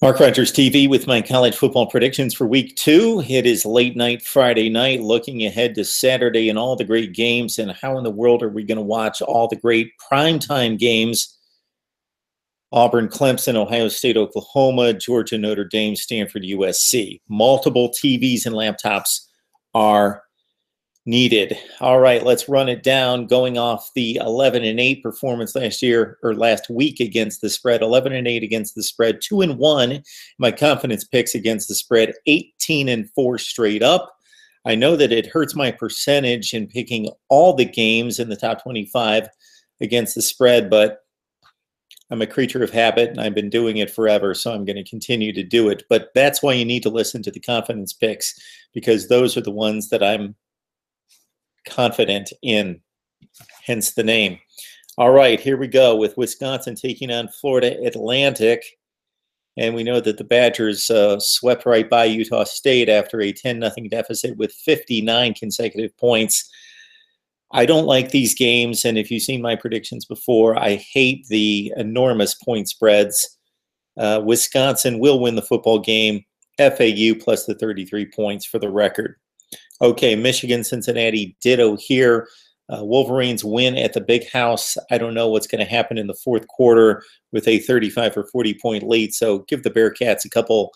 Mark Rogers TV with my college football predictions for week 2. It is late night Friday night, looking ahead to Saturday and all the great games. And how in the world are we going to watch all the great primetime games? Auburn, Clemson, Ohio State, Oklahoma, Georgia, Notre Dame, Stanford, USC. Multiple TVs and laptops are needed. All right, let's run it down. Going off the 11-8 performance last week against the spread, 11-8 against the spread, 2-1. My confidence picks against the spread, 18-4 straight up. I know that it hurts my percentage in picking all the games in the top 25 against the spread, but I'm a creature of habit and I've been doing it forever, so I'm going to continue to do it. But that's why you need to listen to the confidence picks, because those are the ones that I'm confident in, hence the name. All right, here we go with Wisconsin taking on Florida Atlantic. And we know that the Badgers swept right by Utah State after a 10-0 deficit with 59 consecutive points. I don't like these games, and if you've seen my predictions before, I hate the enormous point spreads. Wisconsin will win the football game, FAU plus the 33 points for the record. Okay, Michigan, Cincinnati, ditto here. Wolverines win at the Big House. I don't know what's going to happen in the fourth quarter with a 35 or 40-point lead, so give the Bearcats a couple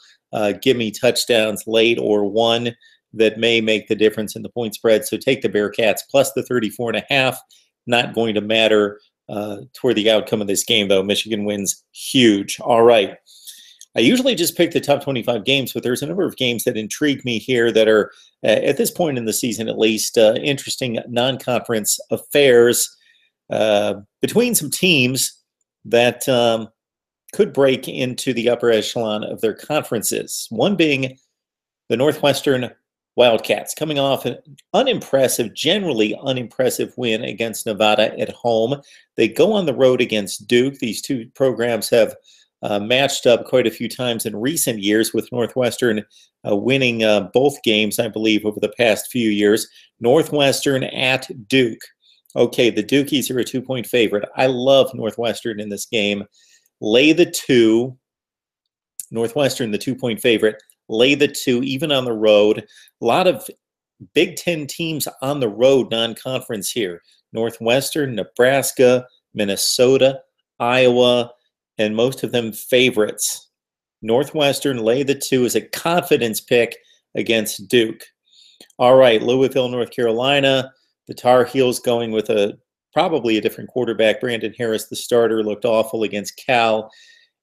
give-me touchdowns late or one that may make the difference in the point spread. So take the Bearcats plus the 34.5. Not going to matter toward the outcome of this game, though. Michigan wins huge. All right. I usually just pick the top 25 games, but there's a number of games that intrigue me here that are, at this point in the season at least, interesting non-conference affairs between some teams that could break into the upper echelon of their conferences. One being the Northwestern Wildcats, coming off an generally unimpressive win against Nevada at home. They go on the road against Duke. These two programs have matched up quite a few times in recent years, with Northwestern winning both games, I believe, over the past few years. Northwestern at Duke. Okay, the Dukies are a 2-point favorite. I love Northwestern in this game. Lay the 2. Northwestern, the 2-point favorite. Lay the 2, even on the road. A lot of Big Ten teams on the road, non-conference here. Northwestern, Nebraska, Minnesota, Iowa, and most of them favorites. Northwestern, lay the 2 is a confidence pick against Duke. All right, Louisville, North Carolina. The Tar Heels going with probably a different quarterback. Brandon Harris, the starter, looked awful against Cal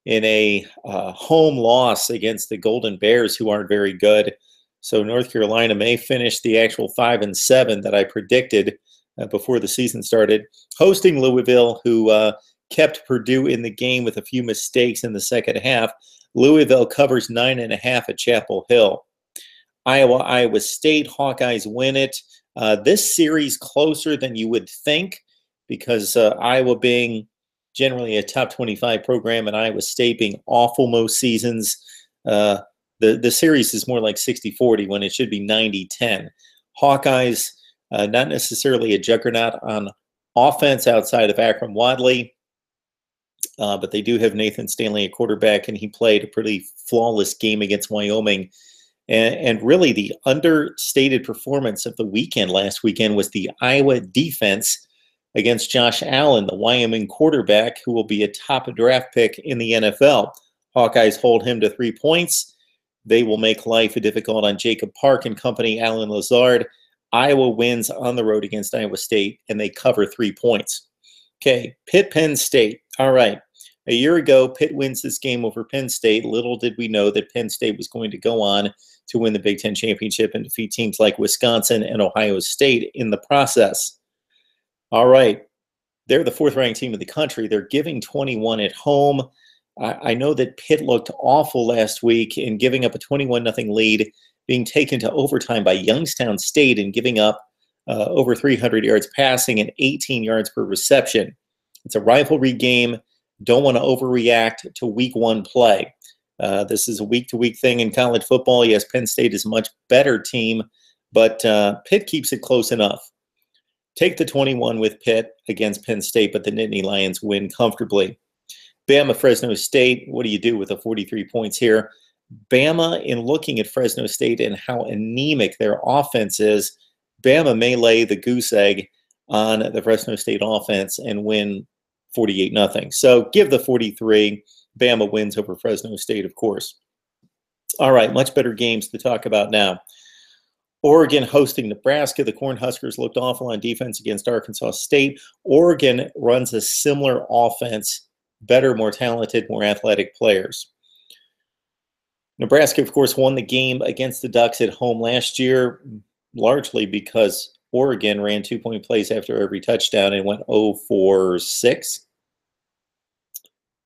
in a home loss against the Golden Bears, who aren't very good. So North Carolina may finish the actual 5-7 that I predicted before the season started, hosting Louisville, who kept Purdue in the game with a few mistakes in the second half. Louisville covers 9.5 at Chapel Hill. Iowa State, Hawkeyes win it. This series closer than you would think, because Iowa being generally a top 25 program and Iowa State being awful most seasons, the series is more like 60-40 when it should be 90-10. Hawkeyes, not necessarily a juggernaut on offense outside of Akram Wadley, but they do have Nathan Stanley at quarterback, and he played a pretty flawless game against Wyoming. And really the understated performance of the weekend last weekend was the Iowa defense against Josh Allen, the Wyoming quarterback, who will be a top draft pick in the NFL. Hawkeyes hold him to 3 points. They will make life difficult on Jacob Park and company, Alan Lazard. Iowa wins on the road against Iowa State, and they cover 3 points. Okay, Pitt, Penn State. All right. A year ago, Pitt wins this game over Penn State. Little did we know that Penn State was going to go on to win the Big Ten championship and defeat teams like Wisconsin and Ohio State in the process. All right. They're the 4th-ranked team in the country. They're giving 21 at home. I know that Pitt looked awful last week in giving up a 21-0 lead, being taken to overtime by Youngstown State and giving up over 300 yards passing and 18 yards per reception. It's a rivalry game. Don't want to overreact to week 1 play. This is a week-to-week thing in college football. Yes, Penn State is a much better team, but Pitt keeps it close enough. Take the 21 with Pitt against Penn State, but the Nittany Lions win comfortably. Bama, Fresno State. What do you do with the 43 points here? Bama, in looking at Fresno State and how anemic their offense is, Bama may lay the goose egg on the Fresno State offense and win 48-0. So give the 43. Bama wins over Fresno State, of course. All right, much better games to talk about now. Oregon hosting Nebraska. The Cornhuskers looked awful on defense against Arkansas State. Oregon runs a similar offense, better, more talented, more athletic players. Nebraska, of course, won the game against the Ducks at home last year, largely because Oregon ran 2-point plays after every touchdown and went 0 for 6.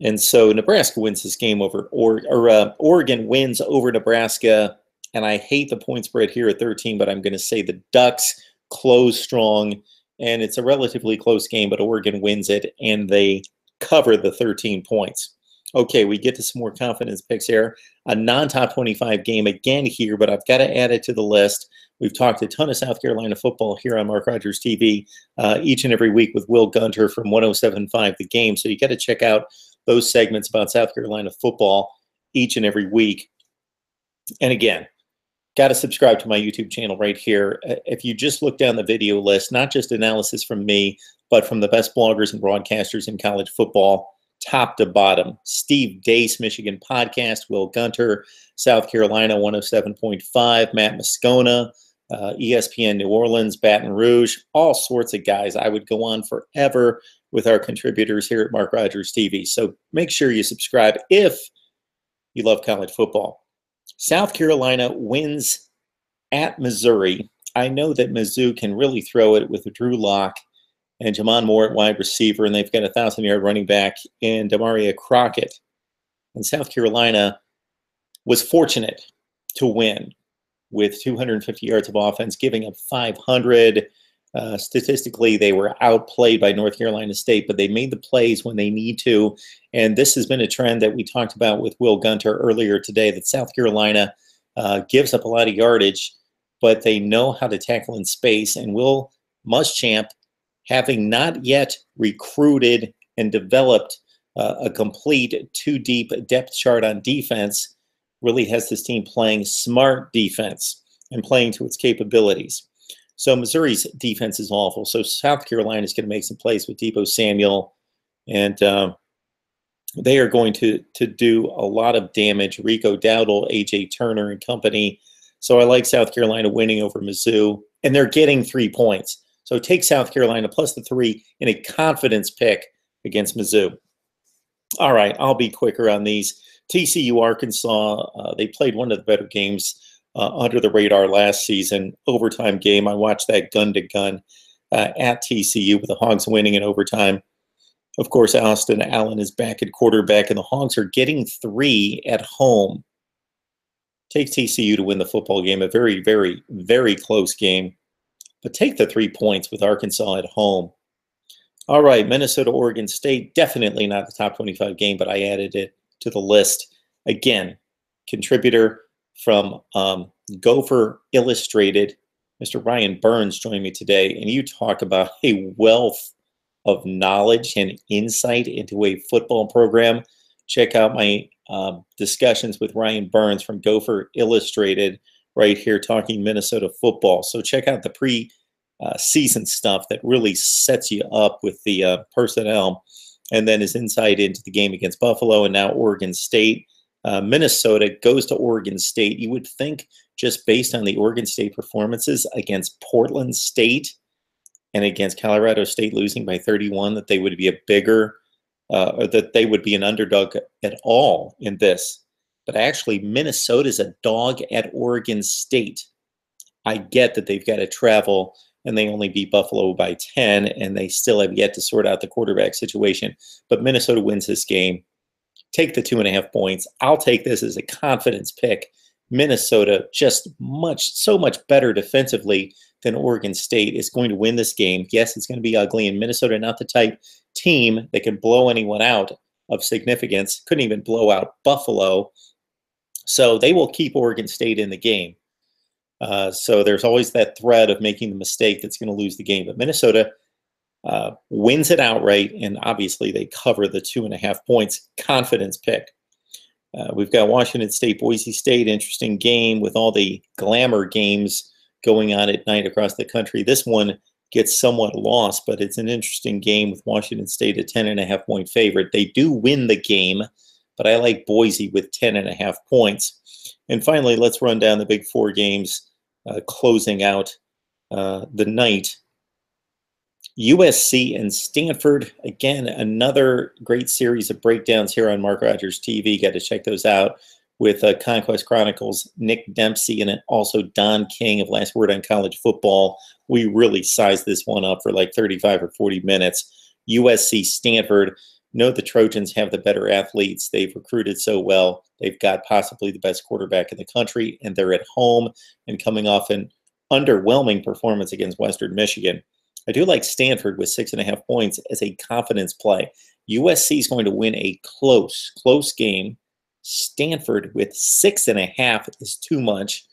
And so Nebraska wins this game over, Oregon wins over Nebraska. And I hate the point spread here at 13, but I'm going to say the Ducks close strong. And it's a relatively close game, but Oregon wins it, and they cover the 13 points. Okay, we get to some more confidence picks here. A non-top 25 game again here, but I've got to add it to the list. We've talked a ton of South Carolina football here on Mark Rogers TV each and every week with Will Gunter from 107.5 The Game. So you got to check out those segments about South Carolina football each and every week. And again, got to subscribe to my YouTube channel right here. If you just look down the video list, not just analysis from me, but from the best bloggers and broadcasters in college football, top to bottom. Steve Deace, Michigan Podcast, Will Gunter, South Carolina 107.5, Matt Moscona, ESPN New Orleans, Baton Rouge, all sorts of guys. I would go on forever with our contributors here at Mark Rogers TV. So make sure you subscribe if you love college football. South Carolina wins at Missouri. I know that Mizzou can really throw it with Drew Lock and Jamon Moore at wide receiver, and they've got a 1,000-yard running back in Demaria Crockett. And South Carolina was fortunate to win with 250 yards of offense, giving up 500. Statistically, they were outplayed by North Carolina State, but they made the plays when they need to. And this has been a trend that we talked about with Will Gunter earlier today, that South Carolina gives up a lot of yardage, but they know how to tackle in space. And Will Muschamp, having not yet recruited and developed a complete two-deep depth chart on defense, really has this team playing smart defense and playing to its capabilities. So Missouri's defense is awful. So South Carolina is going to make some plays with Deebo Samuel, and they are going to do a lot of damage. Rico Dowdle, A.J. Turner, and company. So I like South Carolina winning over Mizzou, and they're getting 3 points. So take South Carolina plus the 3 in a confidence pick against Mizzou. All right, I'll be quicker on these. TCU, Arkansas, they played one of the better games under the radar last season. Overtime game. I watched that gun-to-gun at TCU with the Hogs winning in overtime. Of course, Austin Allen is back at quarterback, and the Hogs are getting 3 at home. Take TCU to win the football game. A very, very, very close game. But take the 3 points with Arkansas at home. All right, Minnesota, Oregon State. Definitely not the top 25 game, but I added it to the list. Again, contributor from Gopher Illustrated, Mr. Ryan Burns joined me today, and you talk about a wealth of knowledge and insight into a football program. Check out my discussions with Ryan Burns from Gopher Illustrated right here, talking Minnesota football. So check out the pre-season stuff that really sets you up with the personnel, and then his insight into the game against Buffalo and now Oregon State. Minnesota goes to Oregon State. You would think, just based on the Oregon State performances against Portland State and against Colorado State losing by 31, that they would be a bigger, or that they would be an underdog at all in this. But actually, Minnesota's a dog at Oregon State. I get that they've got to travel, and they only beat Buffalo by 10, and they still have yet to sort out the quarterback situation. But Minnesota wins this game. Take the 2.5 points. I'll take this as a confidence pick. Minnesota, just so much better defensively than Oregon State, is going to win this game. Yes, it's going to be ugly, and Minnesota not the type team that can blow anyone out of significance. Couldn't even blow out Buffalo. So they will keep Oregon State in the game. So there's always that threat of making the mistake that's going to lose the game. But Minnesota wins it outright, and obviously they cover the 2.5 points. Confidence pick. We've got Washington State, Boise State, interesting game with all the glamour games going on at night across the country. This one gets somewhat lost, but it's an interesting game with Washington State a 10.5 point favorite. They do win the game, but I like Boise with 10.5 points. And finally, let's run down the big four games closing out the night. USC and Stanford, again, another great series of breakdowns here on Mark Rogers TV. Got to check those out with Conquest Chronicles, Nick Dempsey, and also Don King of Last Word on College Football. We really sized this one up for like 35 or 40 minutes. USC, Stanford. Know the Trojans have the better athletes. They've recruited so well. They've got possibly the best quarterback in the country, and they're at home and coming off an underwhelming performance against Western Michigan. I do like Stanford with 6.5 points as a confidence play. USC is going to win a close game. Stanford with 6.5 is too much.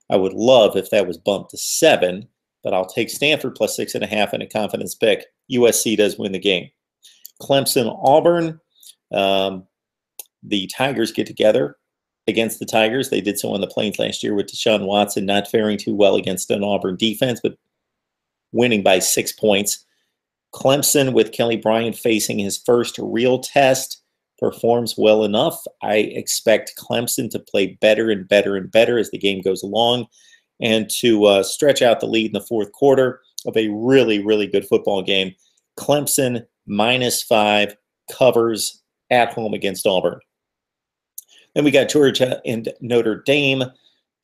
I would love if that was bumped to 7, but I'll take Stanford plus 6.5 in a confidence pick. USC does win the game. Clemson, Auburn. The Tigers get together against the Tigers. They did so on the Plains last year with Deshaun Watson not faring too well against an Auburn defense, but winning by 6 points. Clemson with Kelly Bryant facing his first real test performs well enough. I expect Clemson to play better and better and better as the game goes along and to stretch out the lead in the fourth quarter of a really, really good football game. Clemson -5 covers at home against Auburn. Then we got Georgia and Notre Dame.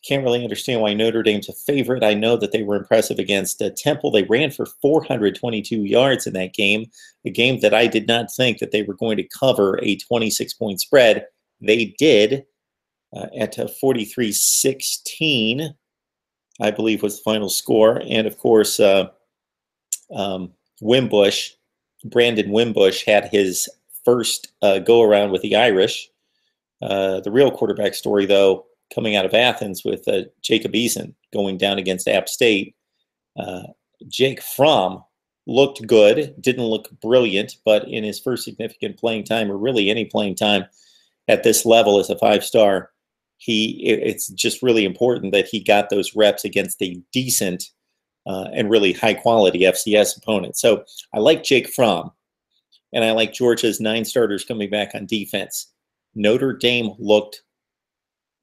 Can't really understand why Notre Dame's a favorite. I know that they were impressive against Temple. They ran for 422 yards in that game, a game that I did not think that they were going to cover a 26-point spread. They did at 43-16, I believe was the final score. And, of course, Wimbush, Brandon Wimbush, had his first go-around with the Irish. The real quarterback story, though, coming out of Athens with Jacob Eason going down against App State. Jake Fromm looked good, didn't look brilliant, but in his first significant playing time, or really any playing time at this level as a 5-star, it's just really important that he got those reps against a decent and really high-quality FCS opponent. So I like Jake Fromm, and I like Georgia's 9 starters coming back on defense. Notre Dame looked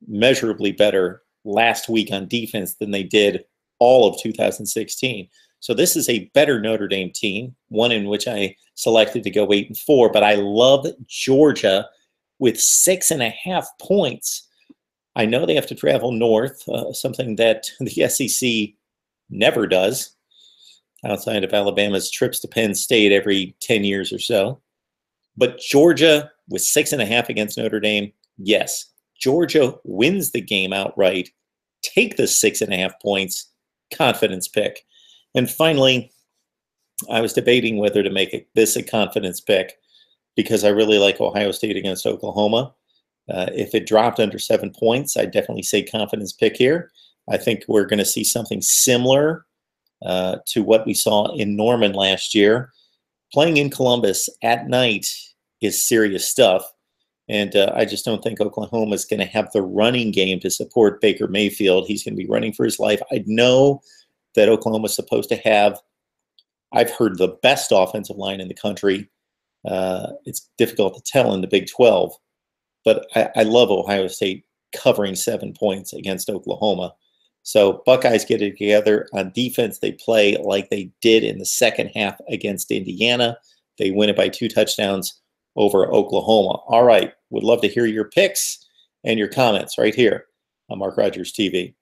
measurably better last week on defense than they did all of 2016. So this is a better Notre Dame team, one in which I selected to go 8-4, but I love Georgia with 6.5 points. I know they have to travel north, something that the SEC never does, outside of Alabama's trips to Penn State every 10 years or so. But Georgia with 6.5 against Notre Dame, yes. Georgia wins the game outright. Take the 6.5 points. Confidence pick. And finally, I was debating whether to make this a confidence pick because I really like Ohio State against Oklahoma. If it dropped under 7 points, I'd definitely say confidence pick here. I think we're going to see something similar to what we saw in Norman last year. Playing in Columbus at night is serious stuff. And I just don't think Oklahoma is going to have the running game to support Baker Mayfield. He's going to be running for his life. I know that Oklahoma is supposed to have, I've heard, the best offensive line in the country. It's difficult to tell in the Big 12. But I love Ohio State covering 7 points against Oklahoma. So Buckeyes get it together on defense. They play like they did in the second half against Indiana. They win it by 2 touchdowns over Oklahoma. All right. Would love to hear your picks and your comments right here on Mark Rogers TV.